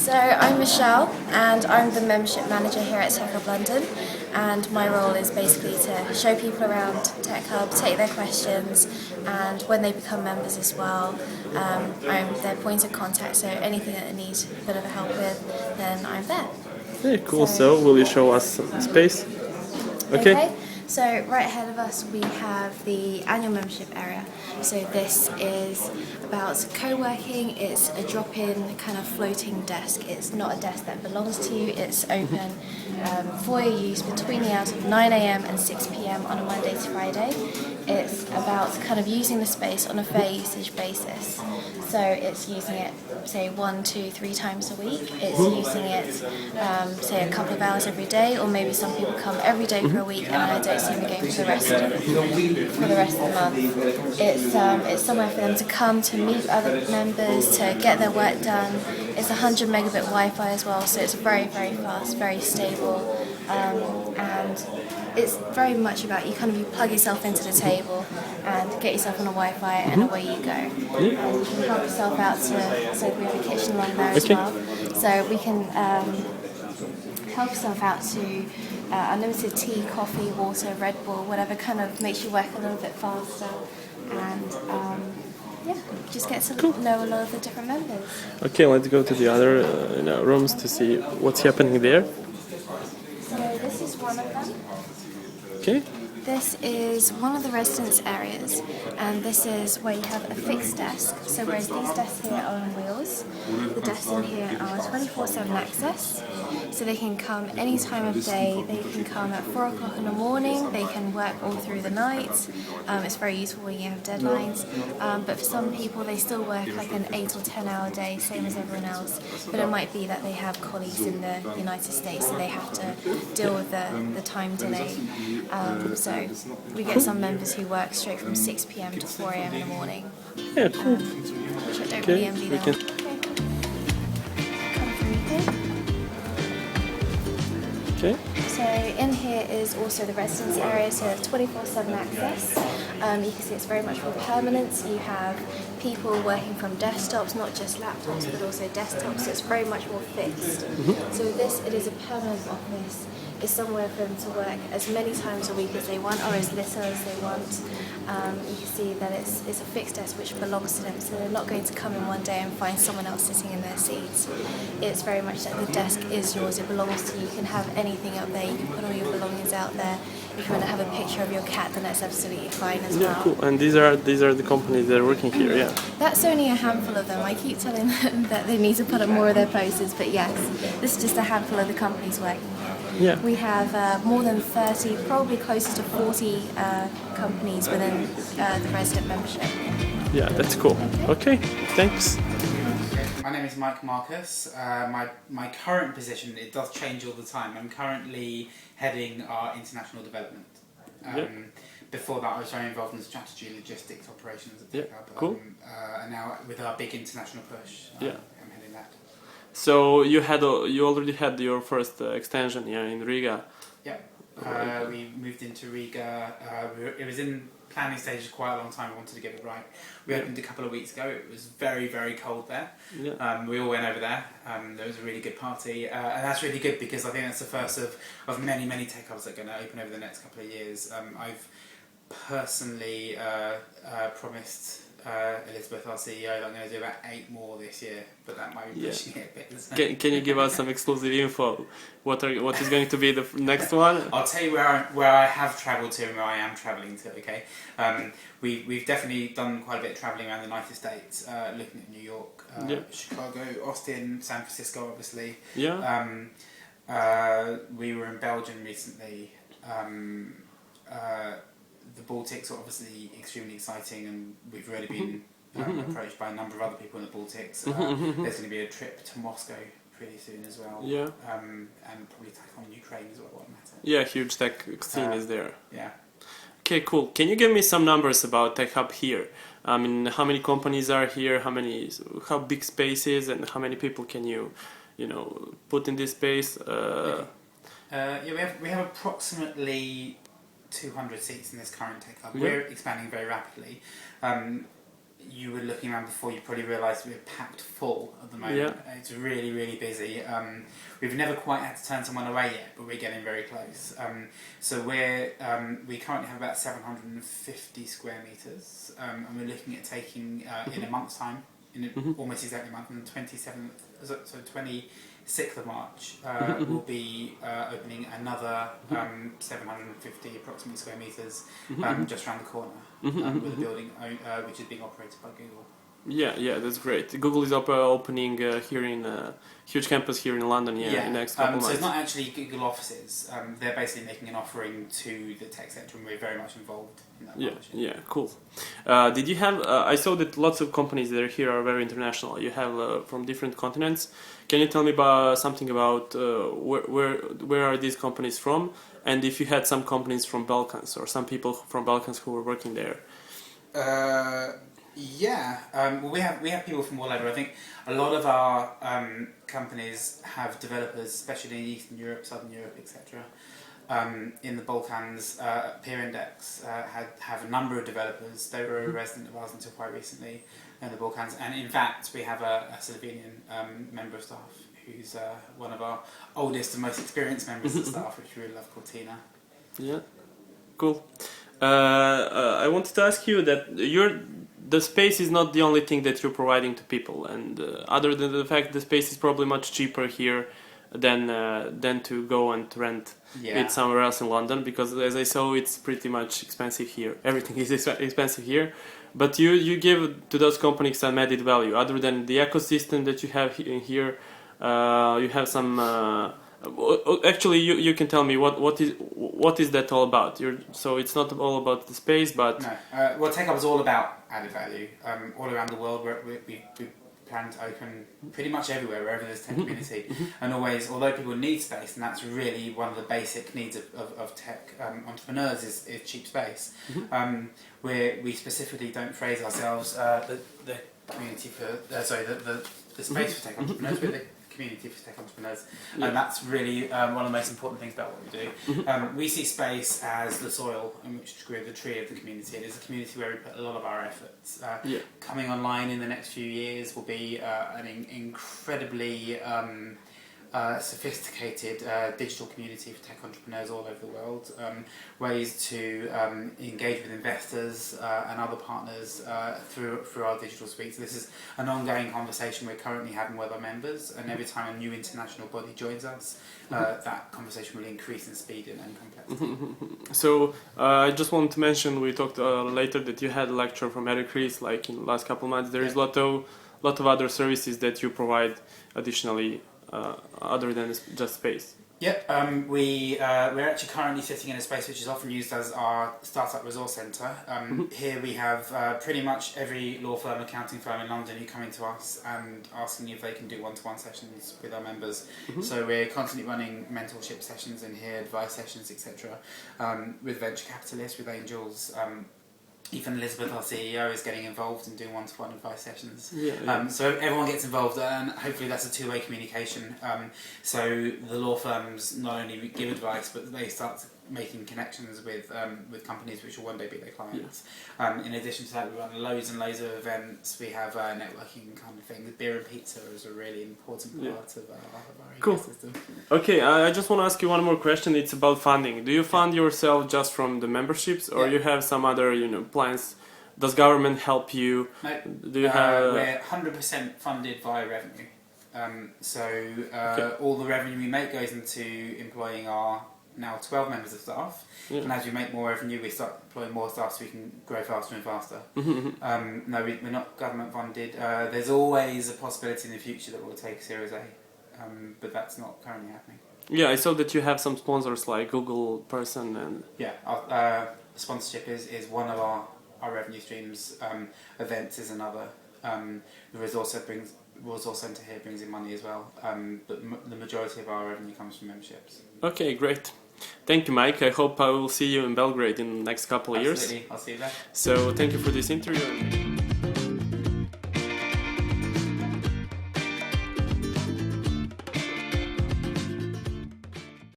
So I'm Michelle and I'm the membership manager here at TechHub London, and my role is basically to show people around TechHub, take their questions, and when they become members as well, I'm their point of contact, so anything that they need a bit of help with, then I'm there. Very cool. So will you show us some space? Okay, so right ahead of us we have the annual membership area. So this is about co-working. It's a drop-in kind of floating desk. It's not a desk that belongs to you. It's open for your use between the hours of 9 a.m. and 6 p.m. on a Monday to Friday. It's about kind of using the space on a fair usage basis. So it's using it, say, 1, 2, 3 times a week. It's using it, say, a couple of hours every day, or maybe some people come every day for a week and I don't see them again for the rest of the month. It's somewhere for them to come to meet other members, to get their work done. It's 100 megabit Wi-Fi as well, so it's very, very fast, very stable, and it's very much about you plug yourself into the table and get yourself on a Wi-Fi and away you go. And you can help yourself out so we have a kitchen along there as well. So we can help yourself out to unlimited tea, coffee, water, Red Bull, whatever kind of makes you work a little bit faster. And just get to know a lot of the different members. Okay, let's go to the other rooms to see what's happening there. So this is one of them. Okay. This is one of the residence areas, and this is where you have a fixed desk. So whereas these desks here are on wheels, the desks in here are 24/7 access. So they can come any time of day. They can come at 4 o'clock in the morning. They can work all through the night. It's very useful when you have deadlines. But for some people, they still work like an 8 or 10-hour day, same as everyone else. But it might be that they have colleagues in the United States, so they have to deal with the time delay. So we get some members who work straight from 6 p.m. to 4 a.m. in the morning. Yeah, cool. Which I don't really envy them. Come through here. Okay. So in here is also the residence area, so 24/7 access. You can see it's very much more permanent. You have people working from desktops, not just laptops, but also desktops. So it's very much more fixed. So it is a permanent office. It's somewhere for them to work as many times a week as they want, or as little as they want. You can see that it's a fixed desk which belongs to them, so they're not going to come in one day and find someone else sitting in their seats. It's very much that the desk is yours, it belongs to you. You can have anything up there, you can put all your belongings out there. If you want to have a picture of your cat, then that's absolutely fine as well. Yeah, cool. And these are the companies that are working here, yeah. That's only a handful of them. I keep telling them that they need to put up more of their posters, but yes, this is just a handful of the companies working here. Yeah. We have more than 30, probably closer to 40 companies within the resident membership. Yeah, that's cool. Okay, thanks. My name is Mike Marcus. My current position, it does change all the time. I'm currently heading our international development. Before that I was very involved in strategy, logistics, operations at TechHub. Cool. And now with our big international push, I'm heading that. So you already had your first extension here in Riga. Yeah, we moved into Riga. It was in planning stages quite a long time. We wanted to get it right. We opened a couple of weeks ago. It was very, very cold there. Yeah. We all went over there. There was a really good party, and that's really good because I think that's the first of many, many tech hubs that are going to open over the next couple of years. I've personally promised Elizabeth, our CEO, that I'm going to do about 8 more this year, but that might be pushing it a bit. Can you give us some exclusive info? What is going to be the next one? I'll tell you where I have travelled to and where I am travelling to. Okay, we've definitely done quite a bit of travelling around the United States, looking at New York, Chicago, Austin, San Francisco, obviously. Yeah. We were in Belgium recently. The Baltics are obviously extremely exciting, and we've already been approached by a number of other people in the Baltics. There's going to be a trip to Moscow pretty soon as well. Yeah. And probably tack on Ukraine as well. What matter. Yeah, huge tech scene is there. Yeah. Okay, cool. Can you give me some numbers about TechHub here? I mean, how many companies are here? How big space is, and how many people can you put in this space? We have approximately 200 seats in this current TechHub. We're expanding very rapidly. you were looking around before, you probably realised we're packed full at the moment. Yeah. It's really, really busy. We've never quite had to turn someone away yet, but we're getting very close. So we currently have about 750 square metres, and we're looking at taking in a month's time, almost exactly a month, on the 27th, so 26th of March, we'll be opening another 750 approximately square metres just around the corner with a building which is being operated by Google. Yeah, that's great. Google is opening here in huge campus here in London. In the next couple months. So it's not actually Google offices. They're basically making an offering to the tech sector, and we're very much involved in that partnership. Yeah, cool. Did you have? I saw that lots of companies that are here are very international. You have from different continents. Can you tell me about something about where are these companies from, and if you had some companies from Balkans or some people from Balkans who were working there? Well, we have people from all over. I think a lot of our companies have developers, especially in Eastern Europe, Southern Europe, etc. In the Balkans, Peer Index have a number of developers. They were a resident of ours until quite recently in the Balkans, and in fact, we have a Slovenian member of staff who's one of our oldest and most experienced members of staff, which we really love, called Tina. Yeah, cool. I wanted to ask you that the space is not the only thing that you're providing to people, and other than the fact the space is probably much cheaper here than to go and rent it somewhere else in London, because as I saw, it's pretty much expensive here. Everything is expensive here, but you give to those companies some added value. Other than the ecosystem that you have in here, you have some. Actually, you can tell me what is that all about? So it's not all about the space, but no. Well, TechHub is all about added value. All around the world, we plan to open pretty much everywhere, wherever there's tech community, and always, although people need space, and that's really one of the basic needs of tech entrepreneurs is cheap space. We specifically don't phrase ourselves the community for the space for tech entrepreneurs, but the community for tech entrepreneurs, and that's really one of the most important things about what we do. We see space as the soil in which to grow the tree of the community. It is a community where we put a lot of our efforts. Coming online in the next few years will be an incredibly sophisticated digital community for tech entrepreneurs all over the world, ways to engage with investors and other partners through our digital suite. So this is an ongoing conversation we're currently having with our members, and every time a new international body joins us, that conversation will increase in speed and complexity. So I just wanted to mention, we talked later that you had a lecture from Eric Ries, like in the last couple of months. There is a lot of other services that you provide additionally, other than just space. Yep, we're actually currently sitting in a space which is often used as our startup resource centre. Here we have pretty much every law firm, accounting firm in London who come into us and asking if they can do one-to-one sessions with our members. So we're constantly running mentorship sessions in here, advice sessions, etc. With venture capitalists, with angels. Even Elizabeth, our CEO, is getting involved in doing one-to-one advice sessions. So everyone gets involved, and hopefully that's a two-way communication. So the law firms not only give advice, but they start making connections with companies which will one day be their clients. In addition to that, we run loads and loads of events. We have networking kind of things. Beer and pizza is a really important part of our ecosystem. Okay, I just want to ask you one more question. It's about funding. Do you fund yourself just from the memberships, or you have some other plans? Does government help you? No, do you have? We're 100% funded via revenue. All the revenue we make goes into employing our now 12 members of staff, and as we make more revenue, we start employing more staff so we can grow faster and faster. No, we're not government funded. There's always a possibility in the future that we'll take Series A, but that's not currently happening. Yeah, I saw that you have some sponsors like Google person and... Yeah, our sponsorship is one of our revenue streams. Events is another. The resource centre here brings in money as well, but the majority of our revenue comes from memberships. Okay, great. Thank you, Mike. I hope I will see you in Belgrade in the next couple of years. Absolutely, I'll see you there. So thank you for this interview.